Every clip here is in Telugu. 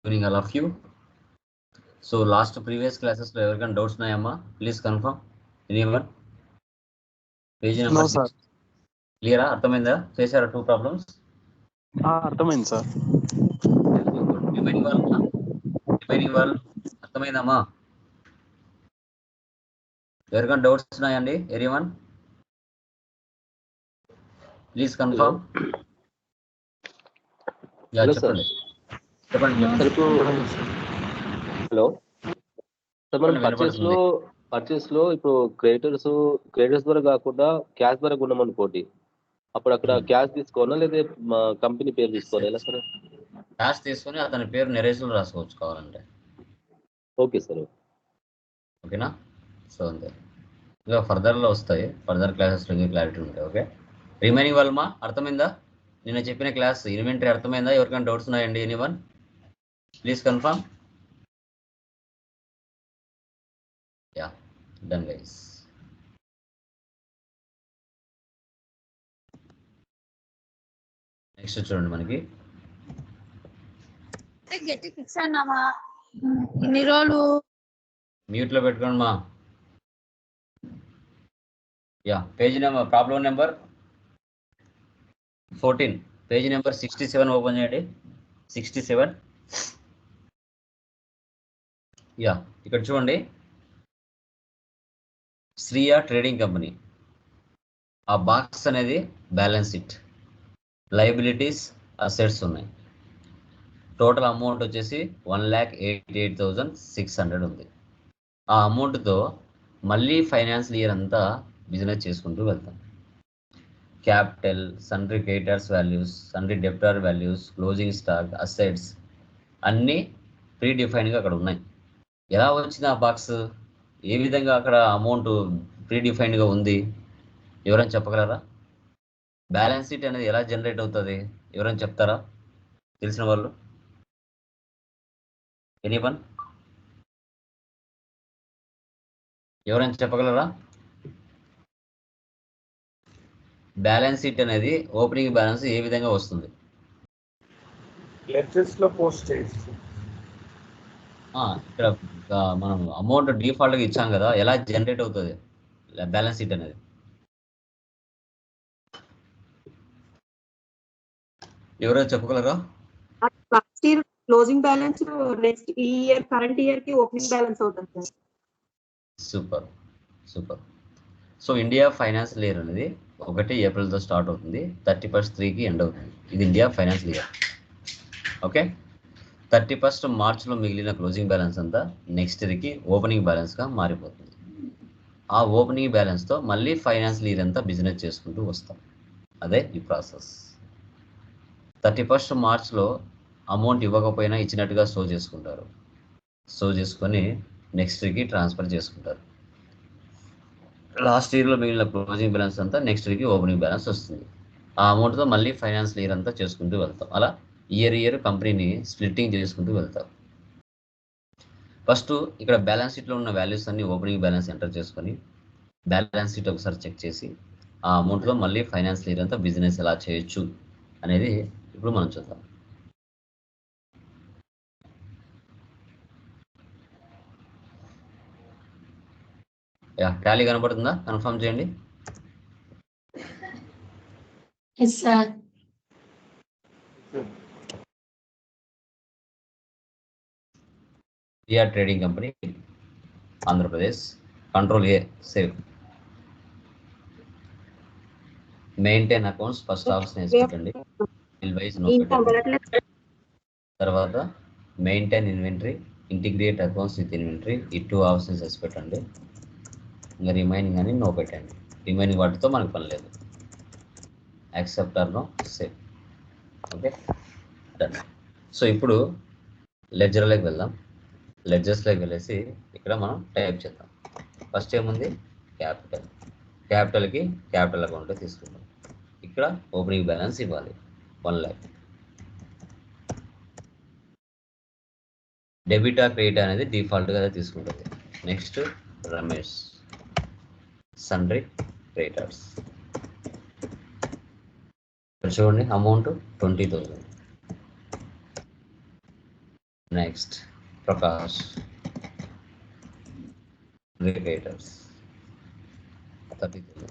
evening all of you. So last previous classes లో ఎవరికైనా డౌట్స్ ఉన్నాయమ్మా? Please confirm. Anyone? Page number 6 క్లియరా? అర్థమైందా? చేశారా 2 ప్రాబ్లమ్స్? అర్థమైంది సార్. రిమైనింగ్ వాళ్ళు అర్థమైందమ్మా? ఎవరికైనా డౌట్స్ ఉన్నాయండి? ఎనీవన్? Please confirm. చెప్పండి. హలో సార్, మనం పర్చేస్ లో ఇప్పుడు క్రెడిటర్స్ ద్వారా కాకుండా క్యాష్ ద్వారా కొన్నాం అనుకోండి, అప్పుడు అక్కడ క్యాష్ తీసుకోవాలా లేదా మా కంపెనీ పేరు తీసుకోవాలి? ఎలా సార్? క్యాష్ తీసుకొని అతని పేరు నెరేషన్లో రాసుకోవచ్చు కావాలంటే. Okay sir. ఓకేనా? సో అంతే. ఇంకా ఫర్దర్లో వస్తాయి, ఫర్దర్ క్లాసెస్లో క్లారిటీ ఉంటాయి. ఓకే, రిమైనింగ్ వాళ్ళమా అర్థమైందా? నిన్న చెప్పిన క్లాస్ ఇన్వెంటరీ అర్థమైందా? ఎవరికైనా డౌట్స్ ఉన్నాయండి? Anyone? Please confirm. Yeah, done guys. Next చూడండి, మనకి ఇన్ని రోజులు మ్యూట్ లో పెట్టుకోండి మా. Yeah, page number problem number 14, page number 67 open చేయండి. 67. యా, ఇక్కడ చూడండి, శ్రీయా ట్రేడింగ్ కంపెనీ. ఆ బాక్స్ అనేది బ్యాలెన్స్ షీట్, లయబిలిటీస్, అసెట్స్ ఉన్నాయి. టోటల్ అమౌంట్ వచ్చేసి 1,88,600 ఉంది. ఆ అమౌంట్తో మళ్ళీ ఫైనాన్షియల్ ఇయర్ అంతా బిజినెస్ చేసుకుంటూ వెళ్తాం. Capital, సన్రీ creditors values, సన్రీ డెబ్టార్ values, closing stock, assets అన్నీ ప్రీ డిఫైన్గా అక్కడ ఉన్నాయి. ఎలా వచ్చింది ఆ బాక్స్? ఏ విధంగా అక్కడ అమౌంట్ ప్రీ డిఫైన్డ్గా ఉంది? ఎవరైనా చెప్పగలరా? బ్యాలెన్స్ షీట్ అనేది ఎలా జనరేట్ అవుతుంది? ఎవరైనా చెప్తారా తెలిసిన వాళ్ళు? ఎనీవన్? ఎవరైనా చెప్పగలరా? బ్యాలెన్స్ షీట్ అనేది ఓపెనింగ్ బ్యాలెన్స్ ఏ విధంగా వస్తుంది? లెడ్జర్స్ లో పోస్ట్ చేయొచ్చు. ఇక్కడ మనం అమౌంట్ డిఫాల్ట్గా ఇచ్చాం కదా, ఎలా జనరేట్ అవుతుంది బ్యాలెన్స్ షీట్ అనేది? ఎవరైనా చెప్పగలరా? Last year closing balance next ఈ ఇయర్ కరెంట్ ఇయర్ కి ఓపెనింగ్ బ్యాలెన్స్ అవుతుంది sir. Super super. So India financial year అనేది 1 ఏప్రిల్తో స్టార్ట్ అవుతుంది, 31 3కి ఎండ్ అవుతుంది. ఇది ఇండియా ఫైనాన్షియల్ ఇయర్. ఓకే, 31 మార్చ్లో మిగిలిన క్లోజింగ్ బ్యాలెన్స్ అంతా నెక్స్ట్ ఇయర్కి ఓపెనింగ్ బ్యాలెన్స్గా మారిపోతుంది. ఆ ఓపెనింగ్ బ్యాలెన్స్తో మళ్ళీ ఫైనాన్షియల్ ఇయర్ అంతా బిజినెస్ చేసుకుంటూ వస్తాం. అదే ఈ ప్రాసెస్. 31 మార్చ్లో అమౌంట్ ఇవ్వకపోయినా ఇచ్చినట్టుగా షో చేసుకుంటారు. షో చేసుకొని నెక్స్ట్ ఇయర్కి ట్రాన్స్ఫర్ చేసుకుంటారు. లాస్ట్ ఇయర్లో మిగిలిన క్లోజింగ్ బ్యాలెన్స్ అంతా నెక్స్ట్ ఇయర్కి ఓపెనింగ్ బ్యాలెన్స్ వస్తుంది. ఆ అమౌంట్తో మళ్ళీ ఫైనాన్షియల్ ఇయర్ అంతా చేసుకుంటూ వెళ్తాం. అలా ఇయర్ కంపెనీని స్ప్లిట్టింగ్ చేసుకుంటూ వెళ్తాం. ఫస్ట్ ఇక్కడ బ్యాలెన్స్ షీట్లో ఉన్న వాల్యూస్ అన్ని ఓపెనింగ్ బ్యాలెన్స్ ఎంటర్ చేసుకొని బ్యాలెన్స్ షీట్ ఒకసారి చెక్ చేసి ఆ అమౌంట్లో మళ్ళీ ఫైనాన్షియల్ ఇయర్ అంతా బిజినెస్ ఎలా చేయొచ్చు అనేది ఇప్పుడు మనం చూద్దాం. యా, టాలీ కనబడుతుందా? కన్ఫర్మ్ చేయండి. Sriya trading company, Andhra Pradesh. Control A, save. Maintain accounts first option వేసి పెట్టండి. బిల్ వైజ్ నో పెట్టండి. తర్వాత maintain inventory, integrate accounts with inventory, ఈ 2 ఆప్షన్స్ వేసి పెట్టండి. ఇంకా రిమైనింగ్ అని నో పెట్టండి. రిమైనింగ్ వాటితో మనకు పని లేదు. Accept or no, save. Okay, done. So ఇప్పుడు లెడ్జర్లోకి వెళ్దాం. లెడ్జర్స్లోకి వెళ్ళేసి ఇక్కడ మనం టైప్ చేద్దాం. ఫస్ట్ ఏముంది? క్యాపిటల్. క్యాపిటల్కి క్యాపిటల్ అకౌంట్ తీసుకుందాం. ఇక్కడ ఓపెనింగ్ బ్యాలెన్స్ ఇవ్వాలి 1 lakh. డెబిట్ ఆర్ క్రెడిట్ అనేది డిఫాల్ట్గా తీసుకుంటుంది. Next Ramesh, sundry creditors. ఇక్కడ చూడండి అమౌంట్ 20,000. Next Prakash creditors 30,000.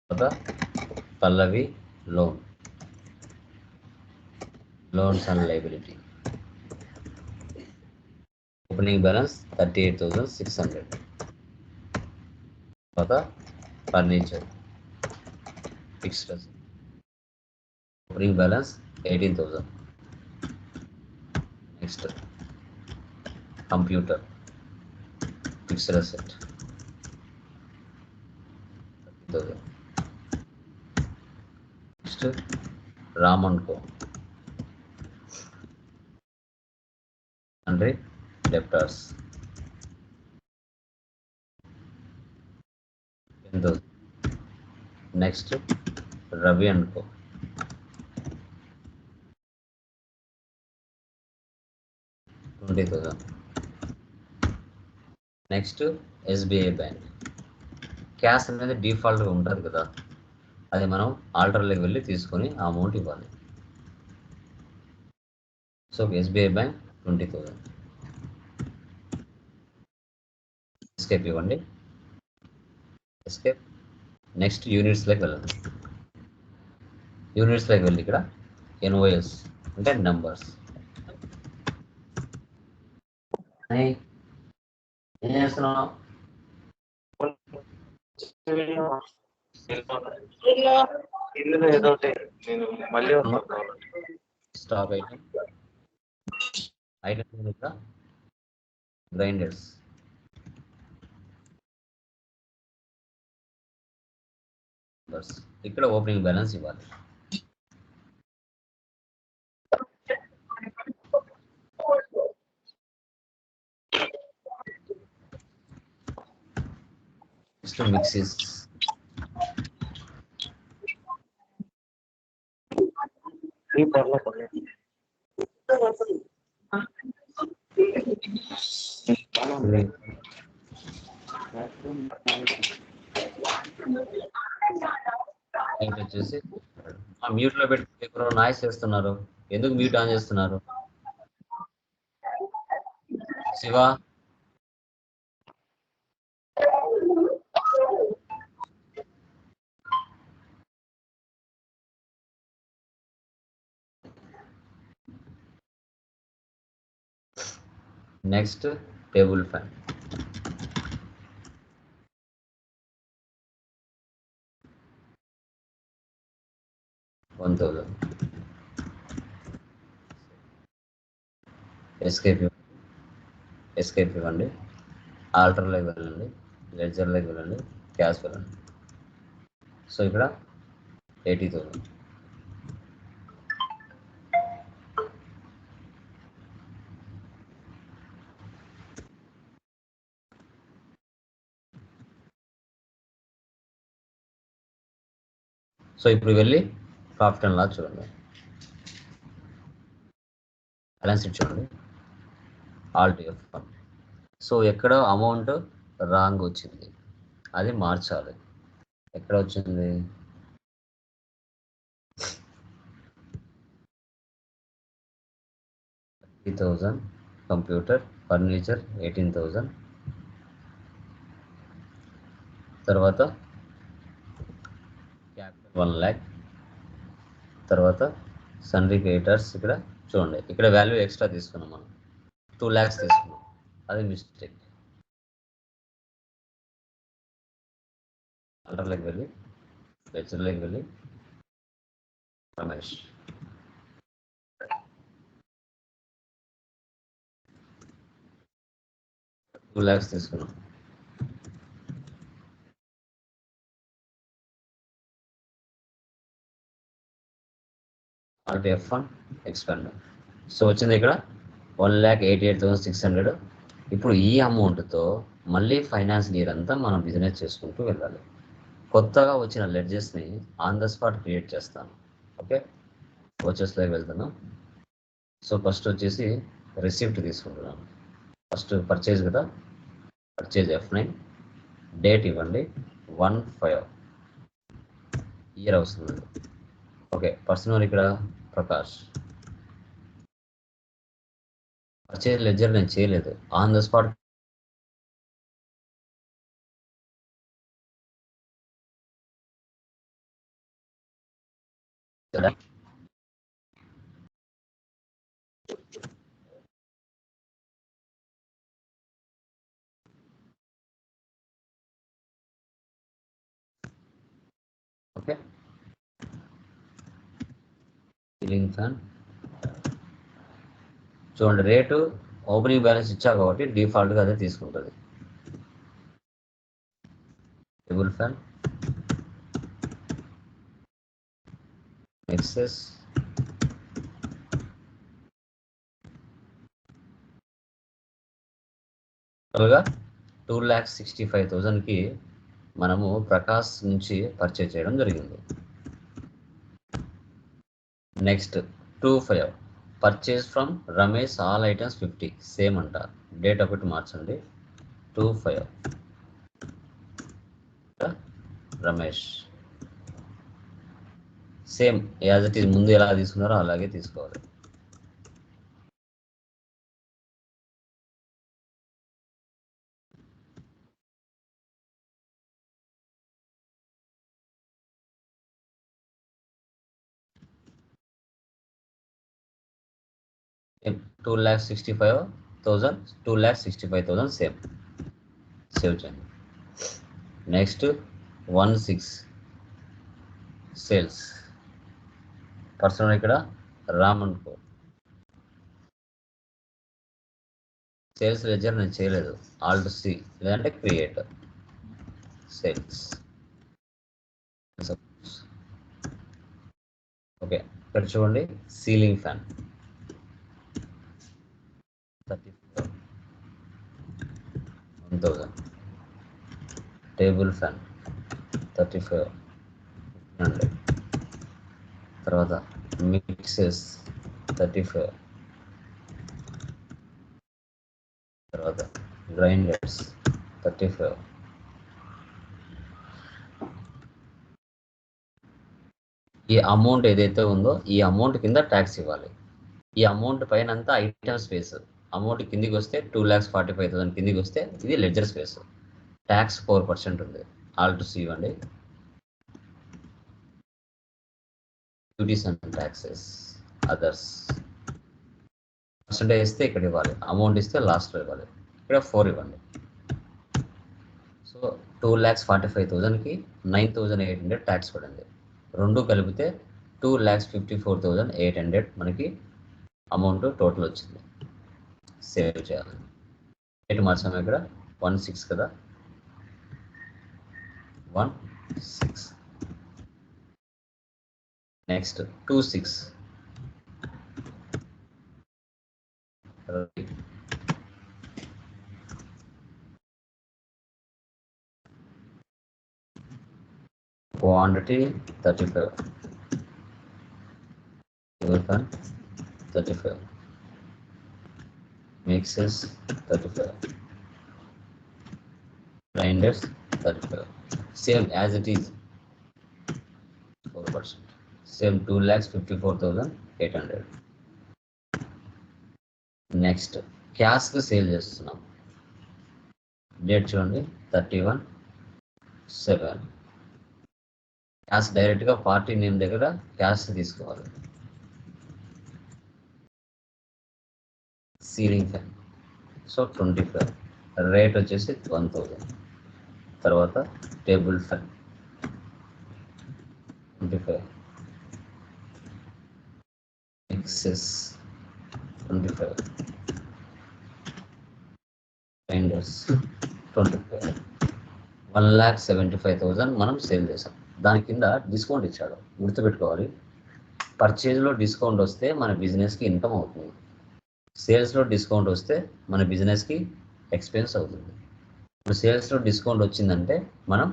తర్వాత Pallavi loans and liability opening balance 38,600. తర్వాత furniture fixed opening balance 18,000. Next computer fixed asset 30,000. Next Raman co అంటే debtors 10,000. Next Ravi and co 20,000. Next SBI bank cash అనేది డిఫాల్ట్గా ఉంటుంది కదా, అది మనం ఆల్టర్లోకి వెళ్ళి తీసుకొని ఆ అమౌంట్ ఇవ్వాలి. So SBI bank 20,000. ఎస్కేప్ ఇవ్వండి. ఎస్కేప్. నెక్స్ట్ యూనిట్స్లోకి వెళ్ళండి. యూనిట్స్లోకి వెళ్ళి ఇక్కడ ఎన్ఓఎస్ అంటే నెంబర్స్. ఏం చేస్తున్నావు? ఇల్లు ఏదో ఒకటి నేను మళ్ళీ వస్తాను. స్టాక్ ఐటమ్ ఇక్కడ గ్రైండర్స్ ఇక్కడ ఓపెనింగ్ బ్యాలెన్స్ ఇవ్వాలి. నెక్స్ట్ మిక్సీస్ వచ్చేసి మ్యూట్ లో పెట్టి నాయిస్ చేస్తున్నారు. ఎందుకు మ్యూట్ ఆన్ చేస్తున్నారు? Shiva next table fan 1,000. Escape ఇవ్వండి. ఆల్టర్లోకి వెళ్ళండి, లెడ్జర్లోకి వెళ్ళండి, క్యాష్ వెళ్ళండి. సో ఇక్కడ 80,000. సో ఇప్పుడు వెళ్ళి ప్రాఫిట్ అండ్ లాస్ చూడండి, బ్యాలెన్స్ షీట్ చూడండి, ఆల్ట్ F1. సో ఎక్కడ అమౌంట్ రాంగ్ వచ్చింది, అది మార్చాలి. ఎక్కడ వచ్చింది? $30,000 కంప్యూటర్ ఫర్నిచర్ 18,000. తర్వాత క్యాపిటల్ 1 lakh. తర్వాత సన్రీ క్రియేటర్స్ ఇక్కడ చూడండి, ఇక్కడ వాల్యూ ఎక్స్ట్రా తీసుకున్నాం, మనం 2 lakhs తీసుకున్నాం, అది మిస్టేక్. ఆల్టర్లోకి వెళ్ళి లెక్చర్లోకి వెళ్ళి రమేష్ $2 lakhs తీసుకున్నాం. Alt F1 expand. సో వచ్చింది ఇక్కడ 1,88,600. ఇప్పుడు ఈ అమౌంట్తో మళ్ళీ ఫైనాన్స్ ఇయర్ అంతా మనం బిజినెస్ చేసుకుంటూ వెళ్ళాలి. కొత్తగా వచ్చిన లెడ్జెస్ని ఆన్ ద స్పాట్ క్రియేట్ చేస్తాను. ఓకే, వచ్చేస్లోకి వెళ్తున్నాం. సో ఫస్ట్ వచ్చేసి రిసిప్ట్ తీసుకుంటున్నాను. ఫస్ట్ పర్చేజ్ కదా, పర్చేజ్ F9, డేట్ ఇవ్వండి 1/5, ఇయర్ వస్తుంది. ఓకే, పర్సనల్ ఇక్కడ ప్రకాష్, పర్చేజ్ లెడ్జర్ నేను చేయలేదు, ఆన్ ద స్పాట్ కదా. ఓకే, సీలింగ్ ఫ్యాన్ చూడండి, రేటు ఓపెనింగ్ బ్యాలెన్స్ ఇచ్చా కాబట్టి డిఫాల్ట్గా అదే తీసుకుంటుంది. టేబుల్ ఫ్యాన్, ఎక్సెస్, టోటల్గా 2,65,000కి మనము ప్రకాష్ నుంచి పర్చేజ్ చేయడం జరిగింది. Next 2,5 purchase from Ramesh all items 50 same అంట, డేట్ ఒకటి మార్చండి. 2,5 Ramesh same as it is, ముందు ఎలా తీసుకున్నారో అలాగే తీసుకోవాలి. సేమ్ 2,65,000 సేమ్, సేవ్ చేయండి. నెక్స్ట్ 16 సేల్స్ పర్సన్ ఇక్కడ రామ్ అనుకో. సేల్స్ లెడ్జర్ నేను చేయలేదు, ఆల్ట్ సి లేదంటే క్రియేట్ సేల్స్. ఓకే, ఇక్కడ చూడండి, సీలింగ్ ఫ్యాన్ 1,000, టేబుల్ ఫ్యాన్ 35,100, తర్వాత మిక్సెస్ 35, తర్వాత గ్రైండర్స్ 35, ఈ అమౌంట్ ఏదైతే ఉందో ఈ అమౌంట్ కింద ట్యాక్స్ ఇవ్వాలి. ఈ అమౌంట్ పైన అంతా ఐటమ్ స్పేస్, అమౌంట్ కిందికి వస్తే 2,45,000 కిందికి వస్తే ఇది లెడ్జర్ స్పేస్, ట్యాక్స్ 4% ఉంది. ఆల్ట్ సి ఇవ్వండి, duties and taxes others percentage ఇస్తే ఇక్కడ ఇవ్వాలి, అమౌంట్ ఇస్తే లాస్ట్లో ఇవ్వాలి, ఇక్కడ 4 ఇవ్వండి. సో 2,45,000కి 9,800 ట్యాక్స్ పడింది. రెండు కలిపితే 2,54,800 మనకి అమౌంట్ టోటల్ వచ్చింది. సేవ్ చేయాలి. డేట్ మార్చాము ఇక్కడ 16 కదా, 16. Next 26 quantity 35, 35, mixes 35, grinders 35, same as it is 4%, same 2,54,800. Next క్యాష్కి sale చేస్తున్నాం, డేట్ చూడండి 31/7. క్యాష్ డైరెక్ట్గా పార్టీ నేమ్ దగ్గర క్యాష్ తీసుకోవాలి. సీలింగ్ ఫ్యాన్ సో 25, రేట్ వచ్చేసి 1,000. తర్వాత టేబుల్ ఫ్యాన్ 25, ఎక్సెస్ 25, గ్రైండర్స్ 25, 1,75,000 మనం సేల్ చేసాం. దాని కింద డిస్కౌంట్ ఇచ్చాడు, గుర్తుపెట్టుకోవాలి. పర్చేజ్లో డిస్కౌంట్ వస్తే మన బిజినెస్కి ఇన్కమ్ అవుతుంది, సేల్స్లో డిస్కౌంట్ వస్తే మన బిజినెస్కి ఎక్స్పెన్స్ అవుతుంది. ఇప్పుడు సేల్స్లో డిస్కౌంట్ వచ్చిందంటే మనం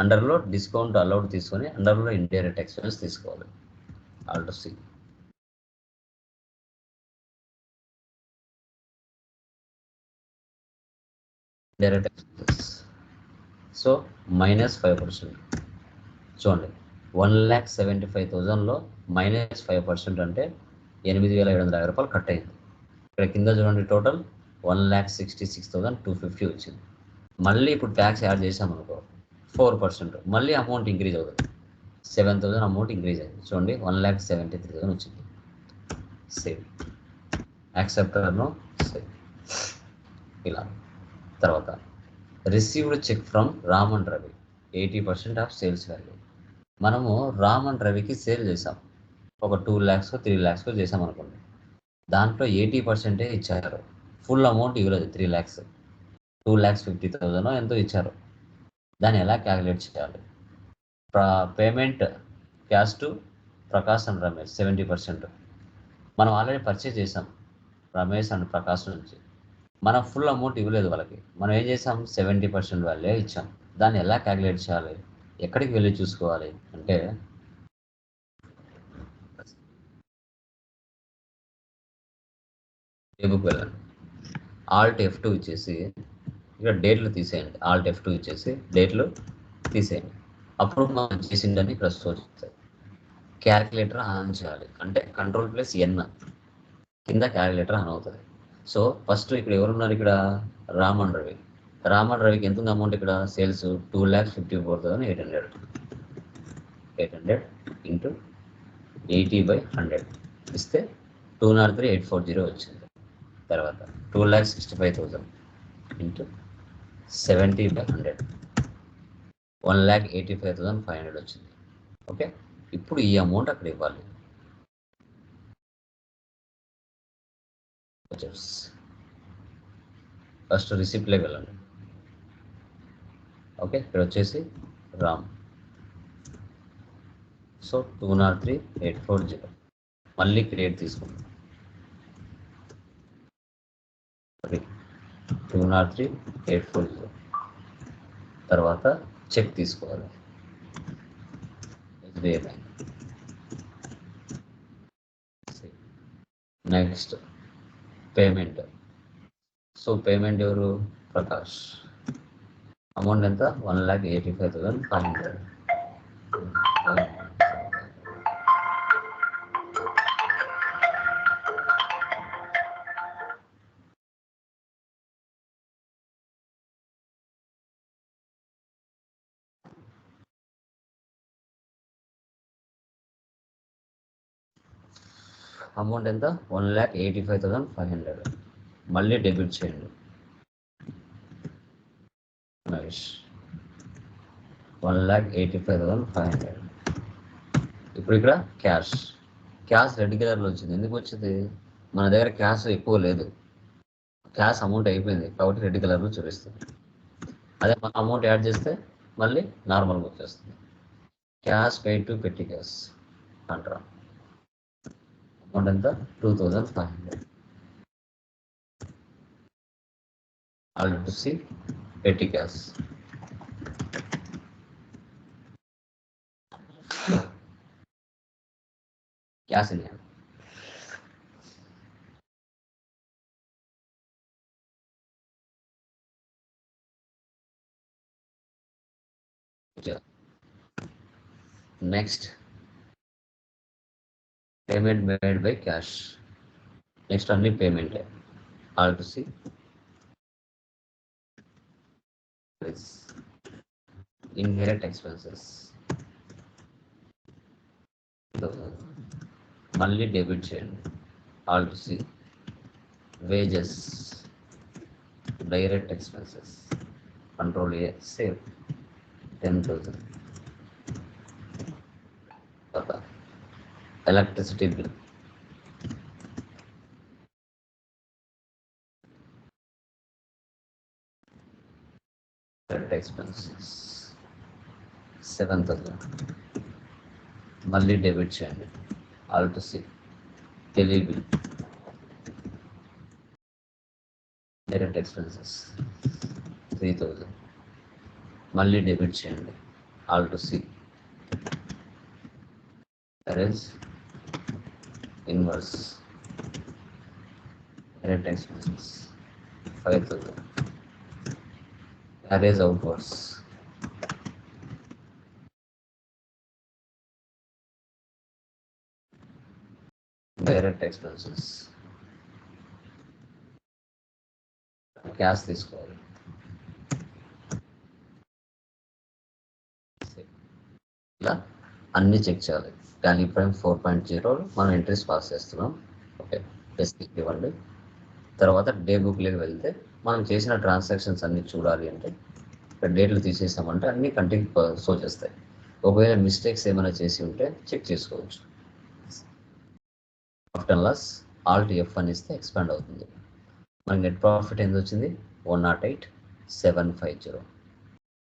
అండర్లో డిస్కౌంట్ అలౌడ్ తీసుకొని అండర్లో ఇండైరెక్ట్ ఎక్స్పెన్స్ తీసుకోవాలి. Alt C. Indirect expense so -5%. చూడండి 1,75,000లో -5% అంటే 8,750 రూపాయలు కట్ అయింది. ఇక్కడ కింద చూడండి టోటల్ 1,66,250 వచ్చింది. మళ్ళీ ఇప్పుడు ట్యాక్స్ యాడ్ చేసామనుకో 4%, మళ్ళీ అమౌంట్ ఇంక్రీజ్ అవుతుంది. 7,000 అమౌంట్ ఇంక్రీజ్ అయింది. చూడండి 1,73,000 వచ్చింది. సేవ్, యాక్సెప్టర్ను సేవ్. ఇలా తర్వాత received cheque from Ram and Ravi 80% of sales value. మనము రామ్ అండ్ రవికి సేల్ చేసాం, ఒక 2 lakhs 3 lakhs చేసాం అనుకోండి. దాంట్లో 80% ఇచ్చారు, ఫుల్ అమౌంట్ ఇవ్వలేదు. 3 lakhs 2,50,000 ఎంతో ఇచ్చారు. దాన్ని ఎలా క్యాలిక్యులేట్ చేయాలి? Payment cash to Prakash and Ramesh 70%. మనం ఆల్రెడీ పర్చేజ్ చేసాం రమేష్ అండ్ ప్రకాష్ నుంచి. మనం ఫుల్ అమౌంట్ ఇవ్వలేదు వాళ్ళకి. మనం ఏం చేసాం? 70% వాల్యూ ఇచ్చాం. దాన్ని ఎలా క్యాలిక్యులేట్ చేయాలి? ఎక్కడికి వెళ్ళి చూసుకోవాలి అంటే టేబుల్కి వెళ్ళండి. ఆల్ట్ F2 ఇచ్చేసి ఇక్కడ డేట్లు తీసేయండి. ఆల్ట్ F2 ఇచ్చేసి డేట్లు తీసేయండి. అప్పుడు మనం చేసిందని ఇక్కడ స్టోర్ చేస్తారు. క్యాలిక్యులేటర్ ఆన్ చేయాలి, అంటే Ctrl+N కింద క్యాలిక్యులేటర్ ఆన్ అవుతుంది. సో ఫస్ట్ ఇక్కడ ఎవరున్నారు? ఇక్కడ రామ్ అండ్ రవి. రామ్ అండ్ రవికి ఎంత ఉంది అమౌంట్? ఇక్కడ సేల్స్ 2,54,800. 800 ఇంటూ 80/100 ఇస్తే 203,840 వచ్చింది. తర్వాత 2,65,000 ఇంటూ 70/100 1,85,500 వచ్చింది. ఓకే, ఇప్పుడు ఈ అమౌంట్ అక్కడ ఇవ్వాలి. ఫస్ట్ రిసిప్ట్లోకి వెళ్ళండి. ఓకే, ఇక్కడ వచ్చేసి రామ్. సో 203,840 మళ్ళీ క్రియేట్ తీసుకుంటాం. 203,840 తర్వాత చెక్ తీసుకోవాలి. SBI bank. Next payment. So payment ఎవరు? ప్రకాష్. అమౌంట్ ఎంత? 1,85,500. అమౌంట్ ఎంత? 1,85,500. మళ్ళీ డెబిట్ చేయండి. నైస్, 1,85,500. ఇప్పుడు ఇక్కడ క్యాష్ రెడ్ కలర్లో వచ్చింది. ఎందుకు వచ్చింది? మన దగ్గర క్యాష్ ఎక్కువ లేదు, క్యాష్ అమౌంట్ అయిపోయింది కాబట్టి రెడ్ కలర్లో చూపిస్తుంది. అదే మన అమౌంట్ యాడ్ చేస్తే మళ్ళీ నార్మల్గా వచ్చేస్తుంది. క్యాష్ పెయిడ్ టు పెట్టి క్యాష్ అంటారా. అమౌంట్ ఎంత? 2,500. Alt to see petty cash. Cash in hand. Next, payment made by cash. Next only payment. Alt to see. Indirect expenses. మళ్ళీ డెబిట్ చేయండి. Alt C. Wages, direct expenses, Ctrl+A, save 10,000. Electricity bill expenses 7,000. మళ్ళీ డెబిట్ చేయండి. Alt C. Tele bill, direct expenses 3,000. మళ్ళీ డెబిట్ చేయండి. Alt C. Arrange inverse, direct expenses 5,000. Arrays outwards. Direct expenses cash తీసుకోవాలి. ఇలా అన్ని చెక్ చేయాలి. టాలీ ప్రైమ్ 4.0 మనం ఎంట్రీస్ పాస్ చేస్తున్నాం. ఓకే, ఎస్కి ఇవ్వండి. తర్వాత డే బుక్లోకి వెళ్తే మనం చేసిన ట్రాన్సాక్షన్స్ అన్ని చూడాలి అంటే ఇక్కడ డేట్లు తీసేసామంటే అన్ని కంటిన్యూ షో చేస్తాయి. ఒకవేళ మిస్టేక్స్ ఏమైనా చేసి ఉంటే చెక్ చేసుకోవచ్చు. Profit and loss alt F అని ఇస్తే ఎక్స్పాండ్ అవుతుంది. మనకి నెట్ ప్రాఫిట్ ఎంత వచ్చింది? 108,750.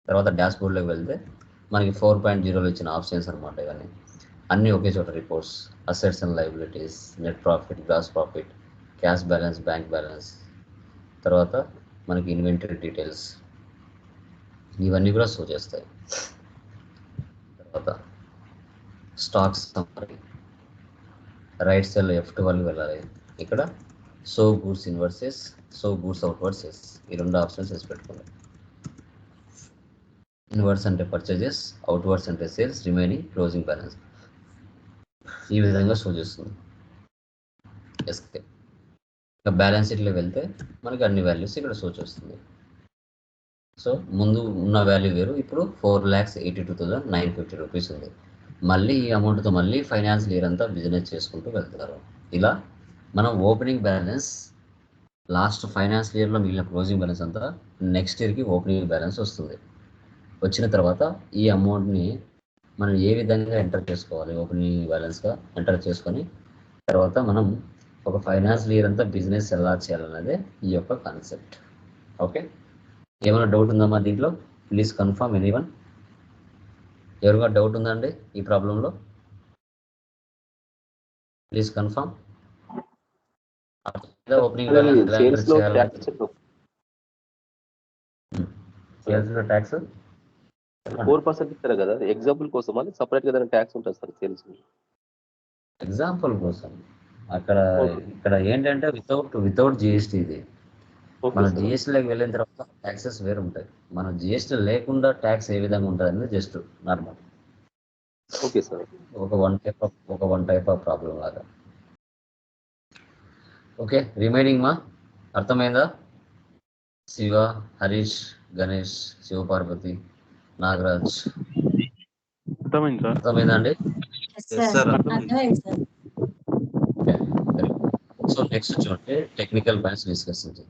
తర్వాత డాష్ బోర్డ్లోకి వెళ్తే మనకి 4.0లో ఇచ్చిన ఆప్షన్స్ అనమాట. ఇవన్నీ అన్నీ ఒకే చోట reports, assets and liabilities, net profit, gross profit, cash balance, bank balance, తర్వాత మనకి ఇన్వెంటరీ డీటెయిల్స్ ఇవన్నీ కూడా షో చేస్తాయి. తర్వాత stocks summary, right cell F12 వెళ్ళాలి. ఇక్కడ show goods inwards, show goods outwards ఈ రెండు ఆప్షన్స్ వేసి పెట్టుకోండి. ఇన్వర్స్ అంటే పర్చేజెస్, అవుట్వర్స్ అంటే సేల్స్, రిమైనింగ్ క్లోజింగ్ బ్యాలెన్స్ ఈ విధంగా షో చేస్తుంది. ఎస్కే ఇంకా బ్యాలెన్స్ షీట్లో వెళ్తే మనకి అన్ని వాల్యూస్ ఇక్కడ షో చేస్తుంది. సో ముందు ఉన్న వాల్యూ వేరు, ఇప్పుడు 4,82,950 రూపీస్ ఉంది. మళ్ళీ ఈ అమౌంట్తో మళ్ళీ ఫైనాన్షియల్ ఇయర్ అంతా బిజినెస్ చేసుకుంటూ వెళ్తారు. ఇలా మనం ఓపెనింగ్ బ్యాలెన్స్ లాస్ట్ ఫైనాన్షియల్ ఇయర్లో మిగిలిన క్లోజింగ్ బ్యాలెన్స్ అంతా నెక్స్ట్ ఇయర్కి ఓపెనింగ్ బ్యాలెన్స్ వస్తుంది. వచ్చిన తర్వాత ఈ అమౌంట్ని మనం ఏ విధంగా ఎంటర్ చేసుకోవాలి, ఓపెనింగ్ బ్యాలెన్స్గా ఎంటర్ చేసుకొని తర్వాత మనం ఒక ఫైనాన్షియల్ ఇయర్ అంతా బిజినెస్ ఎలా చేయాలన్నదే ఈ యొక్క కాన్సెప్ట్. ఓకే, ఏమైనా డౌట్ ఉందమ్మా దీంట్లో? Please confirm anyone. ఎవరిగా డౌట్ ఉందండి ఈ ప్రాబ్లంలో? Please confirm. ఓపెనింగ్ బ్యాలెన్స్ ఎలా ఎంటర్ చేయాలి? సేల్స్లో ట్యాక్స్ 4% ఇస్తారు కదా, ఎగ్జాంపుల్ కోసం అని సపరేట్ గా ట్యాక్స్ ఉంటుంది సార్ సేల్స్. ఎగ్జాంపుల్ కోసం ఇక్కడ ఏంటంటే వితౌట్ జిఎస్టీ ఇది. మన జిఎస్టీలోకి వెళ్ళిన తర్వాత ట్యాక్సెస్ వేరు ఉంటాయి. మన జిఎస్టీ లేకుండా ట్యాక్స్ ఏ విధంగా ఉంటుంది అనేది జస్ట్ నార్మల్. ఓకే సార్, ఒక వన్ టైప్ ఆఫ్ ప్రాబ్లం లాగా. ఓకే, రిమైనింగ్ మా అర్థమైందా? శివ, హరీష్, గణేష్, శివపార్వతి, నాగరాజ్ అర్థమైందండి? సో నెక్స్ట్ చూడండి టెక్నికల్ పాయింట్స్ డిస్కస్ చేద్దాం.